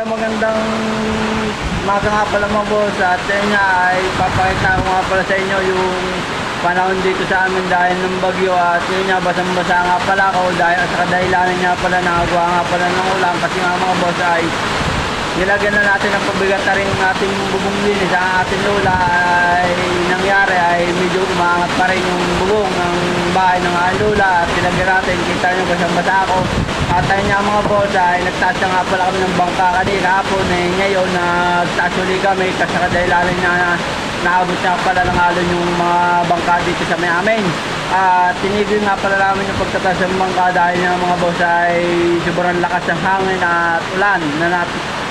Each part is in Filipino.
Magandang umaga nga pala mga boss, at yun nga ay papakita ko nga pala sa inyo yung panahon dito sa amin dahil ng bagyo. At yun nga, basang-basa nga pala ako dahil sa kadahilanan nga pala nakagawa nga pala ng ulan, kasi nga mga boss ay nilagyan na natin ang pabigat na rin ng ating bubong linis. Ang ating lula ay nangyari ay medyo umangat pa rin yung bubong ng bahay ng ating lula, at nilagyan natin, kita nyo basang-basa ako. At ayun nga mga boss ay nagtaas nga pala kami ng bangka kanina hapon, ngayon nagtaas ulit kami kasi kadahilanan na naabot nga pala ng alon yung mga bangka dito sa may amin. At tinigil nga pala namin yung pagtataas ng bangka dahil nga mga boss ay sobrang lakas ng hangin at ulan na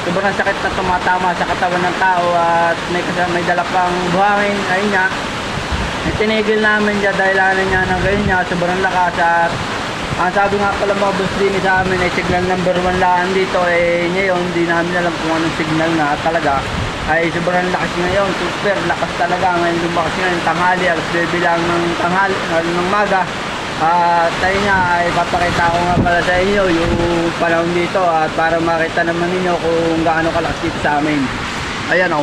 sobrang sakit na tumatama sa katawan ng tao, at may dala pang buhangin. Ayun nga, tinigil namin dyan dahilanan nga ng ganyan nga sobrang lakas. At ang sabi nga pala mga boss din sa amin ay signal number 1 lang dito, ngayon hindi namin alam kung anong signal na talaga. Ay sobrang lakas ngayon, super lakas talaga. Ngayon lumakas ngayon tanghali, alas 9 lang ng tanghali, ng maga. At tayo nga ay papakita ko nga pala sa inyo yung panahon dito, at para makita naman ninyo kung gaano kalakas dito sa amin. Ayan o,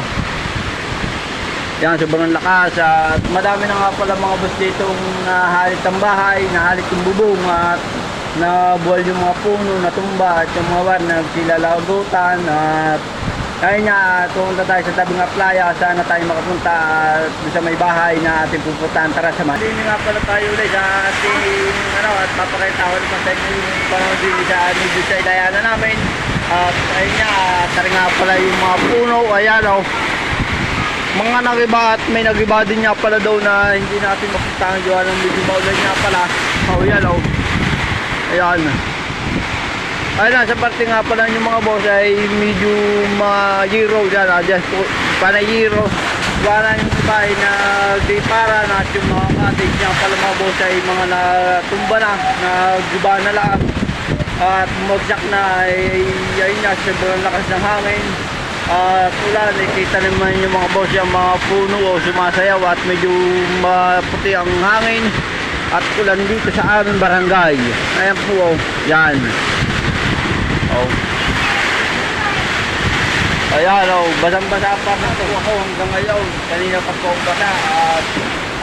yan, sobrang lakas. At madami na nga pala mga boss dito nahalit ang bahay, nahalit yung bubong, at nabuwal yung mga puno, natumba, at yung mga war na nagsilalagutan. At ayun nga, pumunta tayo sa tabing playa, sana tayo makapunta sa may bahay na ating pupuntahan. Tara, sama. Hindi nga pala tayo ulit sa ating at papakita ko naman sa inyo yung panahon dito sa ilayanan namin. At ayun nga, tara nga pala yung mga puno. Ayan o, mga nagiba, at may nagiba din nga pala daw na hindi natin mapuntahan gawa ng medyo maulan nga pala. Ayan o, ayan. Ayun na, sa parte nga pala yung mga boss ay medyo ma-zero dyan, just panay-zero. Wala yung iba ay nag-dipara na, at yung mga cottage nga pala mga boss ay mga natumba na, nag-iba na lang. At bumagsak na, ay ayun nga, sobrang lakas ng hangin. At ulan, nakita naman yung mga boss yung mga puno o sumasayaw, at medyo maputi ang hangin at ulan dito sa aming barangay. Ayan po, yan. Oh. Ayan o, basang-basa pa po ako hanggang ngayon. Kanina pa po ako basa. At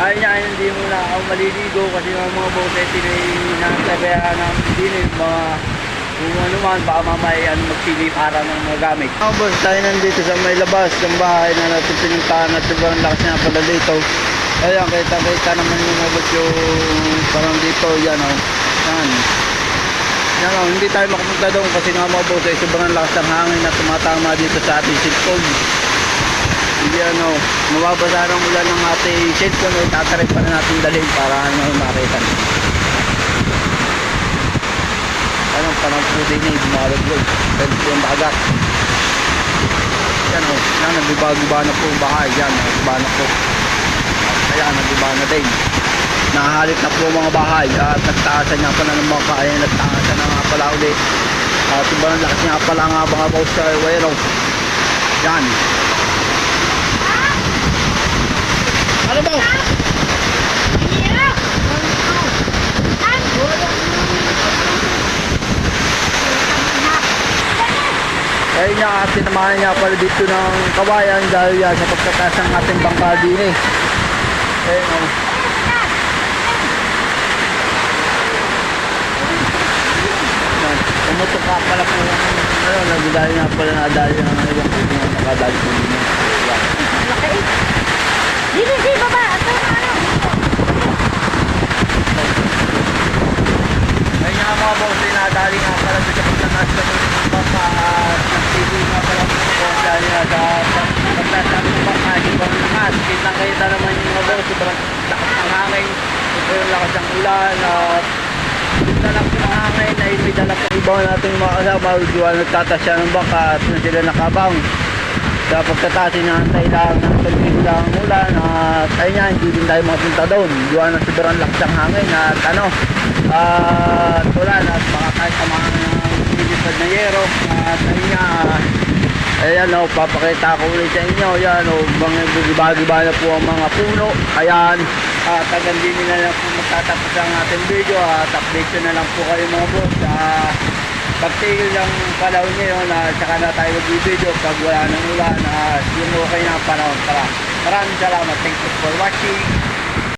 ayun nga, hindi mo na ako maliligo kasi mga boss ay tinatabayan namin din mga kung ano man, baka mamaya magsili para ng mga gamit. Mga boss, tayo nandito sa may labas ng bahay na natin pinuntahan, at sobrang lakas nga pala dito. Ayan, kita naman yung mga boss yung parang dito, yan o. Yan. Yan o, hindi tayo makapunta doon kasi nga mga boss ay sobrang lakas ng hangin na tumatama dito sa ating cellphone. Hindi ano, mababasa ng ulan ng ating cellphone, ay tatarik pa na natin dalhin para makita. Anong panahon po din niya, bumalaglag dahil po ang dagat. Yan o, yan, nagbiba-giba na po ang bahay. Yan, nagbiba na po. Ayan, nagbiba na din. Nahalit na po mga bahay, at nagtaasan nga pala ng mga kaya, nagtaasan na nga pala ulit. At sobrang lakas nga pala nga mga boss sa wero. Yan. Ano ba? Ayun nga, atin naman nga pala dito ng kawayan dahil yan sa pagkataas ng ating bangka din eh. Ayun o. Umutok ka pala po ano, nagdali nga pala na adali ng ibang po mga nakadali po din. Laki eh. Di baba. Ito ano. Ayun nga mga boss, nadali nga pala sa pagkataas ng bangka, at nagpili nga pala po dahil nga sa pagkataas ng bangka, ibang lakas. Kita naman yung mga boss, sobrang lakas ng hangin, sobrang lakas ng ulan, at yung dalak ng hangin ay may dalak ng ibang natin mga kasama. Diwa nagtatasya ng bangka at na sila nakabang sa pagtatasin na antay lang ng tagpig lang ang ulan. At ayun nga, hindi din tayo makapunta doon. Diwa na sobrang lakas ng hangin at ano, at ulan, at baka kahit samahan ng pilipad na yero. At ayun nga, ayan o, papakita ko ulit sa inyo. Ayan o, giba-giba na po ang mga puno. Ayan. At hanggang din na lang po magtatapos ang ating video, at update na lang po kayo mga boss. pagtigil ng panahon ngayon at saka na tayo mag-video pag wala ng ulan at yung okay na ang panahon. Maraming salamat. Thank you for watching.